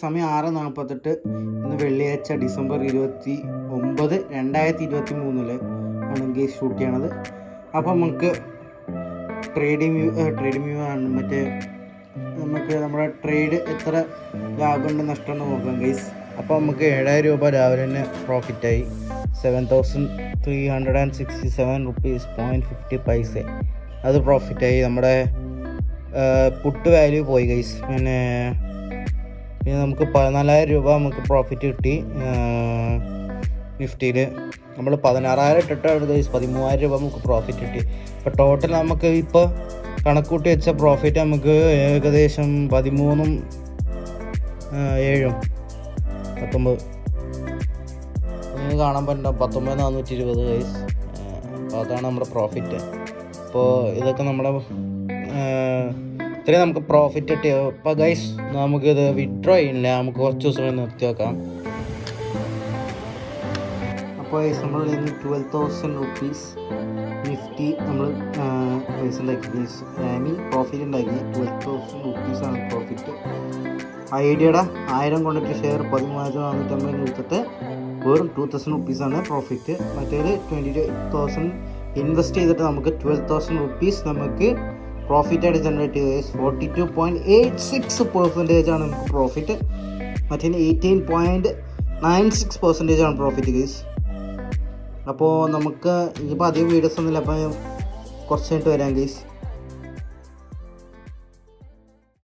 സമയം 6:48. ഇന്ന് വെള്ളിയാഴ്ച ഡിസംബർ 29, 2023 ആണ് ഗൈസ് ഷൂട്ട് ചെയ്യണത്. അപ്പോൾ നമുക്ക് ട്രേഡിംഗ് വ്യൂ ആണ്. നമുക്ക് നമ്മുടെ ട്രേഡ് എത്ര ലാഭമുണ്ട് നഷ്ടമുണ്ട് നോക്കാം ഗൈസ്. അപ്പോൾ നമുക്ക് 7,000 രൂപ രാവിലെ തന്നെ പ്രോഫിറ്റായി. 7,367 rupees 0.50 അത് പ്രോഫിറ്റായി. നമ്മുടെ പുട്ട് വാല്യൂ പോയി ഗൈസ്. പിന്നെ നമുക്ക് 14,000 രൂപ നമുക്ക് പ്രോഫിറ്റ് കിട്ടി. നിഫ്റ്റിയിൽ നമ്മൾ 16,000 ഇട്ടിട്ടാണ് ഗൈസ് 13,000 രൂപ നമുക്ക് പ്രോഫിറ്റ് കിട്ടി. അപ്പോൾ ടോട്ടൽ നമുക്ക് ഇപ്പോൾ കണക്കൂട്ടി വെച്ച പ്രോഫിറ്റ് നമുക്ക് ഏകദേശം 13,7 19 കാണാൻ പറ്റും 19,420 ഗൈസ്. അപ്പോൾ അതാണ് നമ്മുടെ പ്രോഫിറ്റ്. അപ്പോൾ ഇതൊക്കെ നമ്മുടെ ഇത്രയും നമുക്ക് പ്രോഫിറ്റ് കിട്ടിയോ. അപ്പോൾ ഗൈസ് നമുക്കിത് വിഡ്രോ ചെയ്യില്ല, നമുക്ക് കുറച്ച് ദിവസം നിർത്തി വെക്കാം. അപ്പോൾ ഗൈസ് നമ്മൾ ഇന്ന് 12,000 rupees നിഫ്റ്റി നമ്മൾ പൈസ ഉണ്ടാക്കി ഗൈസ്. പ്രോഫിറ്റ് ഉണ്ടാക്കി 12,000 rupees ആണ് പ്രോഫിറ്റ്. ഐഡിയയുടെ 1000 കൊണ്ടിട്ട് ഷെയർ 13,450 കൊടുത്തിട്ട് വെറും 2,000 rupees ആണ് പ്രോഫിറ്റ്. മറ്റേത് 20,000 ഇൻവെസ്റ്റ് ചെയ്തിട്ട് നമുക്ക് 12,000 rupees നമുക്ക് പ്രോഫിറ്റായിട്ട് ജനറേറ്റ് ചെയ്ത് 42.86% ആണ് നമുക്ക് പ്രോഫിറ്റ്. മറ്റേ 18.96% ആണ് പ്രോഫിറ്റ് ഗൈസ്. അപ്പോൾ നമുക്ക് ഇനിയിപ്പോൾ അധികം വീഡിയോസ് ഒന്നുമില്ല, അപ്പോൾ കുറച്ച് കഴിഞ്ഞിട്ട് വരാം ഗൈസ്.